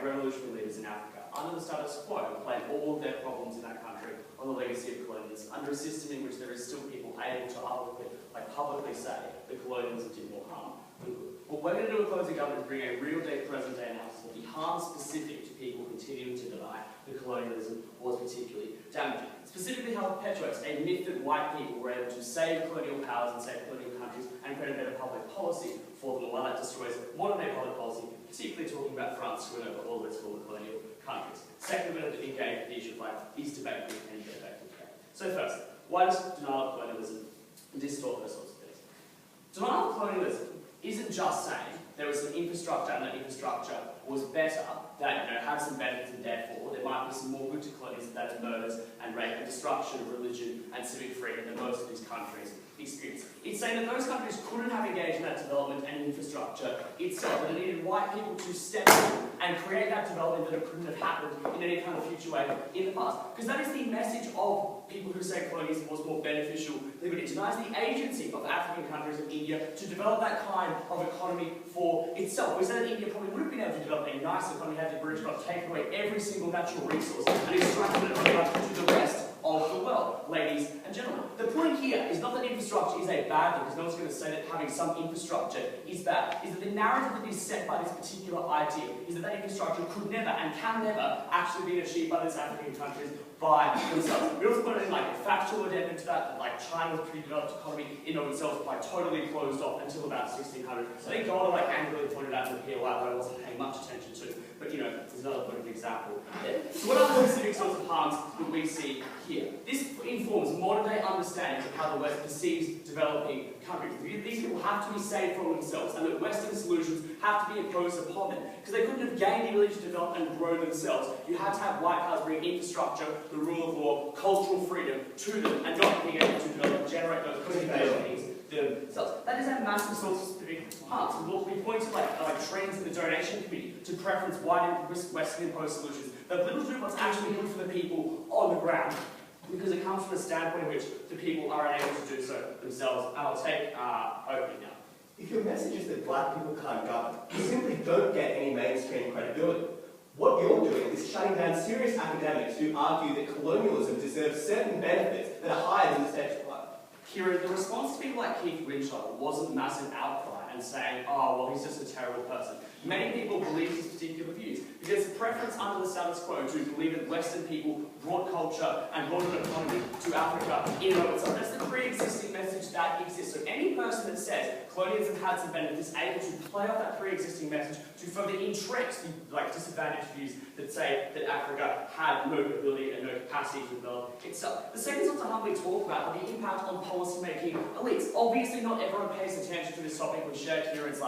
revolutionary leaders in Africa, under the status quo, blame all of their problems in that country on the legacy of colonialism, under a system in which there is still people able to publicly say that colonialism did more harm than good. What we're going to do at Closing Government is bring a real-day, present-day analysis of the harm specific to people continuing to deny that colonialism was particularly damaging. Specifically how it perpetuates a myth that white people were able to save colonial powers and save colonial countries and create a better public policy for them, while that destroys modern-day public policy, particularly talking about France screwing over all of its former colonial countries. Second, we're going to engage with the issue of is debate with any effective debate. So first, why does denial of colonialism distort those sorts of things? Denial of colonialism isn't just saying there was some infrastructure and that infrastructure was better, that had some benefits, and therefore there might be some more good to colonialism, that is murders and rape and destruction of religion and civic freedom that most of these countries experience. It's saying that those countries couldn't have engaged in that development and infrastructure itself, that it needed white people to step in and create that development that it couldn't have happened in any kind of future way in the past. Because that is the message of people who say colonialism was more beneficial than it denies the agency of African countries and India to develop that kind of economy for itself. We say that India probably would have been able to develop a nice economy had the British not taken away every single natural resource and extracted it to the rest of the world, ladies and gentlemen. The point here is not that infrastructure is a bad thing, because no one's going to say that having some infrastructure is bad. Is that the narrative that is set by this particular idea is that infrastructure could never and can never actually be achieved by these African countries by themselves. We also put in a factual addendum to that China was a pretty developed economy in and of itself, totally closed off until about 1600. I think Golda angrily pointed out in the POI that I wasn't paying much attention to, but there's another perfect example. So what are the specific sorts of harms that we see here? This informs modern-day understandings of how the West perceives developing countries. These people have to be saved from themselves, and that Western solutions have to be imposed upon them, because they couldn't have gained the ability to develop and grow themselves. You had to have white powers bring infrastructure, the rule of law, cultural freedom to them, and not being able to develop and generate those capabilities themselves. That is a massive source of specific harms. We point to trends in the donation committee to preference white and Western imposed solutions that little do what's actually good for the people on the ground, because it comes from a standpoint in which the people are unable to do so themselves. And I'll take opening now. If your message is that black people can't govern, you simply don't get any mainstream credibility. What you're doing is shutting down serious academics who argue that colonialism deserves certain benefits that are higher than the status quo. Kieran, the response to people like Keith Winchell wasn't massive outcry and saying, oh, well, he's just a terrible person. Many people believe his particular views because the preference under the status quo to believe that Western people brought culture and brought an economy to Africa in and of itself. That's the pre-existing message that exists. So any person that says colonialism had some benefits is able to play off that pre-existing message to further entrench the disadvantaged views that say that Africa had no ability and no capacity to develop itself. The second sort of harm we talk about are the impact on policy-making elites. Obviously, not everyone pays attention to this topic. We share Kieran's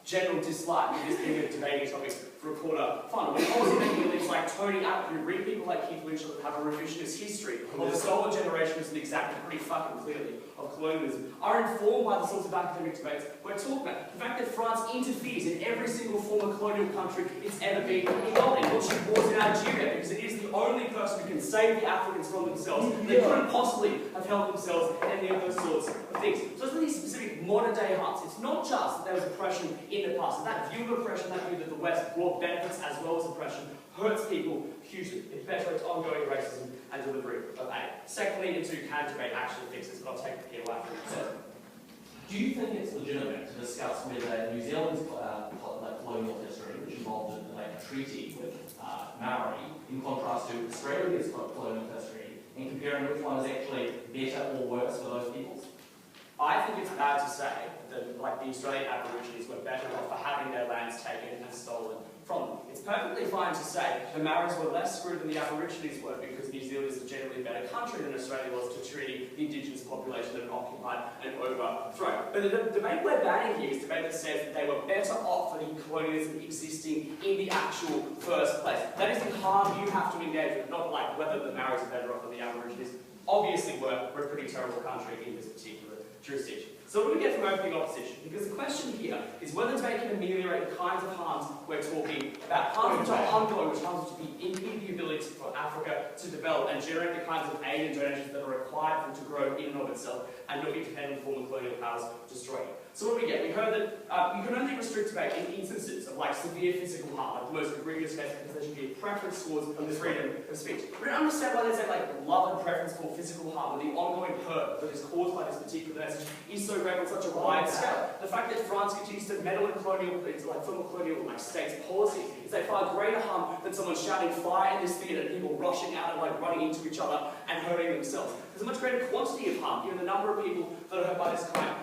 general dislike of this being a debating topic for a quarter final. When policy-making elites like Tony Abbott, who read people like Keith Winchell that have a revisionist history of the stolen generation as an example pretty fucking clearly of colonialism, are informed by the sorts of academic debates we're talking about. The fact that France interferes in every single former colonial country it's ever been involved in, which it was in Algeria, because it is the only person who can save the Africans from themselves. They couldn't possibly have helped themselves in any of those sorts of things. So it's these specific modern-day harms. It's not just that there was oppression in the past. And that view of oppression, that view that the West brought benefits as well as oppression, hurts people hugely. It perpetuates ongoing racism and delivery of aid. Secondly, into can debate actually fixes, but I'll take the POI for it. So, do you think it's legitimate to discuss whether New Zealand's colonial history, which involved a treaty with Maori, in contrast to Australia's colonial history, and comparing which one is actually better or worse for those peoples? I think it's bad to say that the Australian Aborigines were better off for having their lands taken and stolen from them. It's perfectly fine to say the Maoris were less screwed than the Aborigines were because New Zealand is a generally better country than Australia was to treat the indigenous population that had occupied and overthrown. But the debate we're banning here is the debate that says that they were better off for the colonialism existing in the actual first place. That is the harm you have to engage with, not whether the Maoris are better off than the Aborigines. Obviously, we're a pretty terrible country in this particular jurisdiction. So what do we get from opening opposition? Because the question here is whether debate can ameliorate the kinds of harms we're talking about. Harms which are ongoing, which harms which impede the ability for Africa to develop and generate the kinds of aid and donations that are required for it to grow in and of itself and not be dependent on former colonial powers destroying it. So what do we get? We heard that you can only restrict debate in instances of like severe physical harm, like the most egregious case, because there should be a preference towards the freedom of speech. We don't understand why there's a like love and preference for physical harm, or the ongoing hurt that is caused by this particular message is so great on such a wide scale. The fact that France continues to meddle in colonial, like former colonial like states' policy is a far greater harm than someone shouting fire in this theatre and people rushing out and like running into each other and hurting themselves. There's a much greater quantity of harm, given the number of people that are hurt by this crime.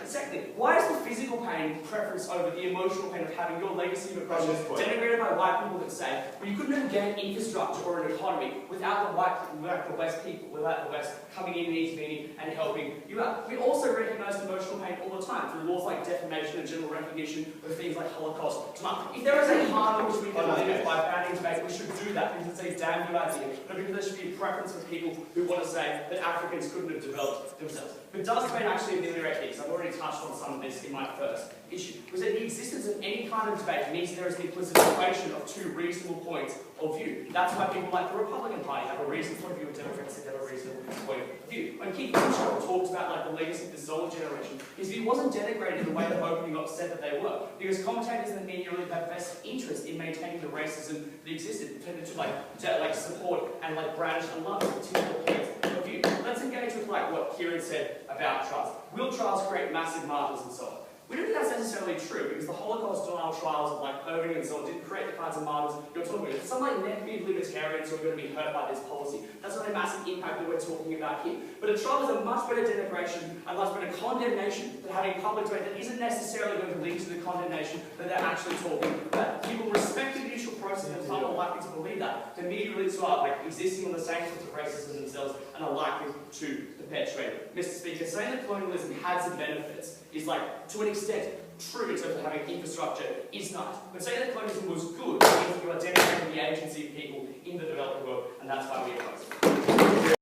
Secondly, why is the physical pain preference over the emotional pain of having your legacy of oppression denigrated by white people that say, well, you couldn't have gained infrastructure or an economy without the West people, without the West coming in and intervening and helping you out. We also recognise emotional pain all the time through laws like defamation and general recognition of things like Holocaust trauma. If there is a harm in which we can limit by banning debate, we should do that because it's a damn good idea. But because there should be a preference for people who want to say that Africans couldn't have developed themselves. But does debate actually ameliorate these? I've already touched on some of this in my first issue. Was that the existence of any kind of debate means there is an implicit equation of two reasonable points of view. That's why people like the Republican Party have a reasonable point of view, and Democrats have a reasonable point of view. When Keith Mitchell talked about like the legacy of the Zola generation, his view wasn't denigrated in the way the opening up said that they were, because commentators in the media really have vested interest in maintaining the racism that existed, tended to like support and like brandish and love particular points of view. Let's engage with like what Kieran said about trials. Will trials create massive martyrs and so on? We don't think that's necessarily true, because the Holocaust denial trials of like Irving and so on didn't create the kinds of martyrs you're talking about. Some like neckbeard libertarians who are going to be hurt by this policy. That's not a massive impact that we're talking about here. But a trial is a much better denigration, a much better condemnation than having public debate that isn't necessarily going to lead to the condemnation that they're actually talking about. People respect the judicial process and are more likely to believe that. The media elites who are like existing on the same sorts of racism themselves and are likely to perpetuate it. Mr. Speaker, saying that colonialism had some benefits is like, to an extent, true in terms of having infrastructure is nice. But saying that colonialism was good means that you are denigrating the agency of people in the